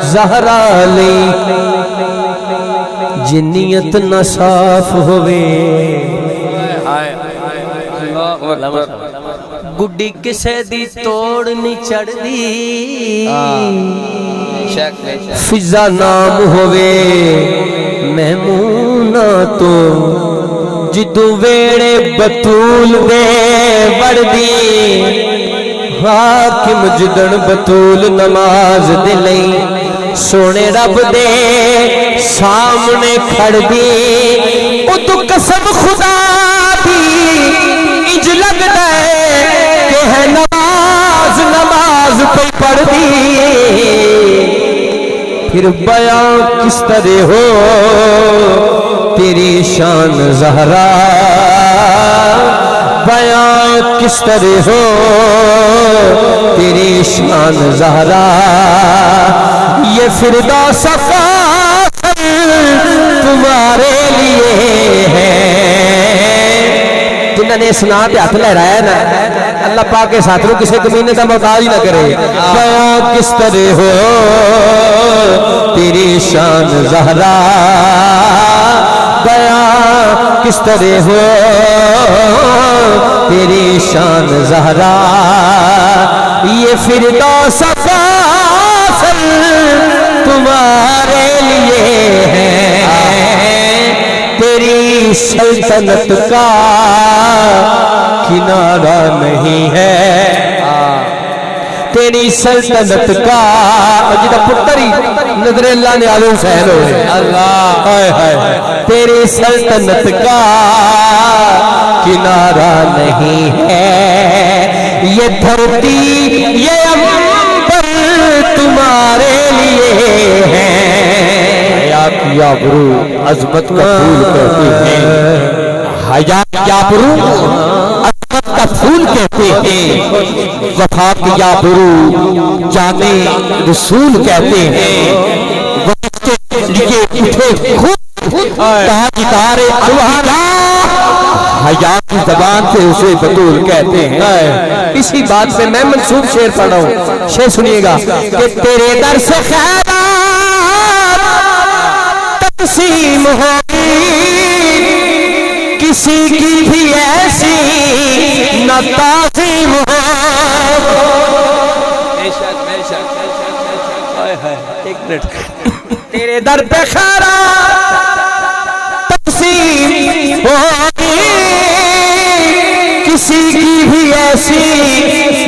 ज़हरा लई जिन्नियत न साफ होवे, गुड्डी किसे दी तोड़ नहीं चढ़दी, फिजा नाम होवे महमूना तो जिदू वेड़े बतूल दे बढ़दी, हाकिम जिदन बतूल नमाज दे लई सोने रब दे सामने खड़दी, उदू कसम खुदा दी इंज लगदा कि है नमाज नमाज पे पढ़दी। फिर बयां किस तरह हो तेरी शान ज़हरा, बयां किस तरह हो तेरी शान ज़हरा, ये फिरदौस तुम्हारे लिए है। जिन्होंने सुना ते हाथ लहराया ना, अल्लाह पाक के साथ किसी कमीने का मोहताज ही ना करे। बयां किस तरह हो तेरी शान ज़हरा, बयां किस तरह हो तेरी शान ज़हरा, ये फिरदौस तुम्हारे लिए है। तेरी सल्तनत का किनारा नहीं है, तेरी सल्तनत का जिदा पुत्र ही नजरेला ने आलू हुसैन हो अल्लाह, हाय हाय, तेरी सल्तनत का किनारा नहीं है। ये धरती ये अंबर तुम्हारे लिए है। या गुरु अजमत का फूल कहते हैं, हयात या गुरु अजमत का फूल कहते हैं, वफा या गुरु जाने रसूल कहते हैं, लिए उठे खुद तारे अल्लाह, हया की जबान से उसे बतूल कहते हैं। इसी बात पे मैं मंसूब शेर पढ़ रहा हूँ, शेर सुनिएगा कि तेरे दर से खैरात तक़सीम होगी, किसी की भी ऐसी न ताज़ीम हो। एक मिनट, तेरे दर पे खैरात तक़सीम होगी, किसी की भी ऐसी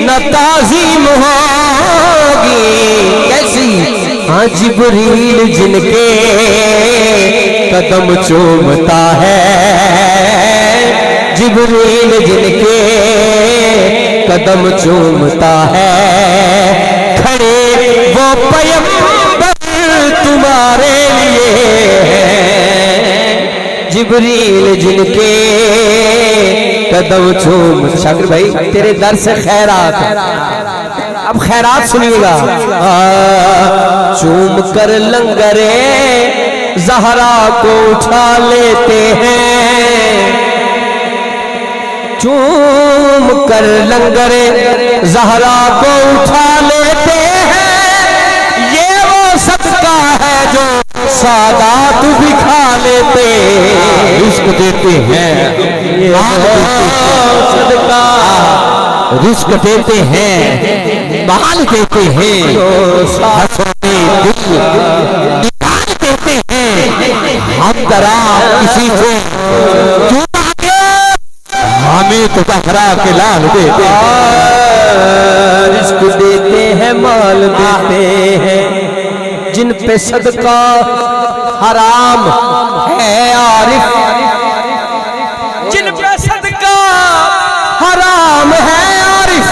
न ताज़ीम होगी। कैसी? हाँ, जिब्रील जिनके कदम चूमता है, जिब्रील जिनके कदम चूमता है, खड़े वो पैगंबर तुम्हारे लिए है। जिब्रील जिनके कदम चूम, शाकिर भाई तेरे दर से खैरात, अब खैरात सुनिएगा। चूम कर लंगरे ज़हरा को उठा लेते हैं, चूम कर लंगरे ज़हरा को उठा लेते हैं। ये वो सदका है जो सादात भी खा लेते, रिस्क देते हैं, सदका रिस्क देते हैं, माल देते हैं, हंसने दिल निकाल देते हैं। हम जरा किसी से हमें तो बहरा के लाल देते हैं, रिस्क देते हैं, माल देते हैं। जिन पे सदका हराम है आरिफ, जिन पे सदका हराम है आरिफ,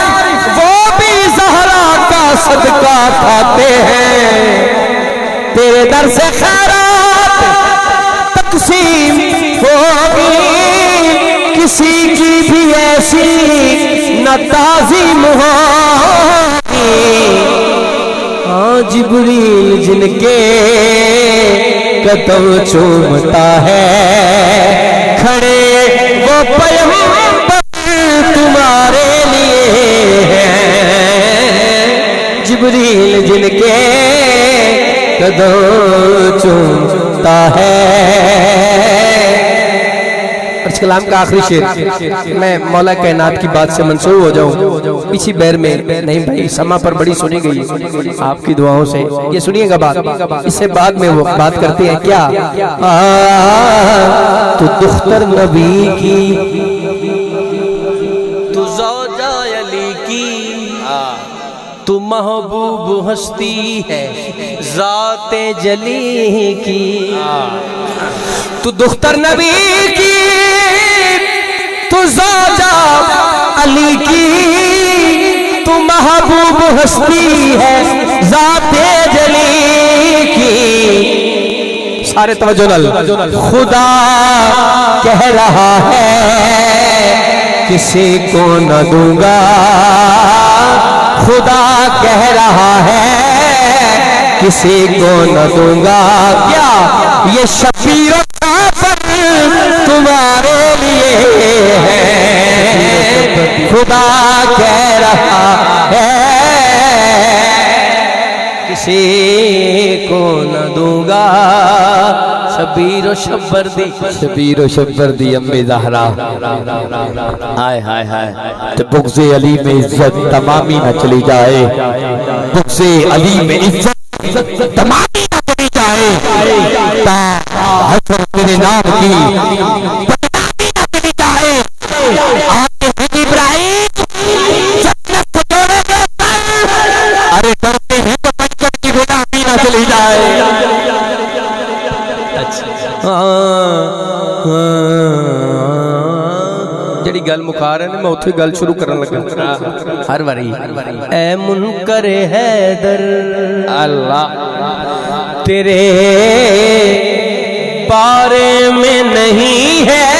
वो भी ज़हरा का सदका खाते हैं। तेरे दर से खैरात तक़सीम होगी, किसी की भी ऐसी न ताज़ीम होगी। हाँ, जिब्रील जिनके कदम चूमता है, खड़े वो पैगंबर तुम्हारे लिए कदम चूमता है। अर्ज कलाम का आखिरी शेर, मैं मौला कायनात की बात से मंसूब हो जाऊं इसी बैर में। नहीं भाई, समा पर बड़ी सुनी गई आपकी दुआओं से। ये सुनिएगा बात, इससे बाद में वो बात करते हैं क्या। तो दुख्तर नबी की, तू ज़ौजा अली की, तू महबूब हस्ती है ज़ाते जली की। तू दुख्तर नबी की, तू ज़ौजा अली की, तू महबूब हस्ती है ज़ाते जली की। सारे तवज्जो नल। खुदा कह रहा है किसी को न दूंगा, खुदा कह रहा है किसी को न दूंगा। क्या ये शबीर तुम्हारे लिए है, खुदा कह रहा है किसी को न दूंगा। शबीर शब्बर दी अम्मे ज़हरा। हाय हाय हाय, तो बुग़्ज़े अली में इज्जत तमामी न चली जाए, बुग़्ज़े अली में इज्जत तमामी न चली जाए, हज़रत तेरे नाम की बदनामी न चली जाए। आपके हज़रत इब्राहीम जन्नत से जोड़ेंगे सर, अरे डरते हैं तो पंचर की गुलामी न चली जाए। जड़ी गल मुका रहे ने, मैं उत्थे गल शुरू करन लगा हर बारी। ऐ मुनकर हैदर, अल्लाह तेरे बारे में नहीं है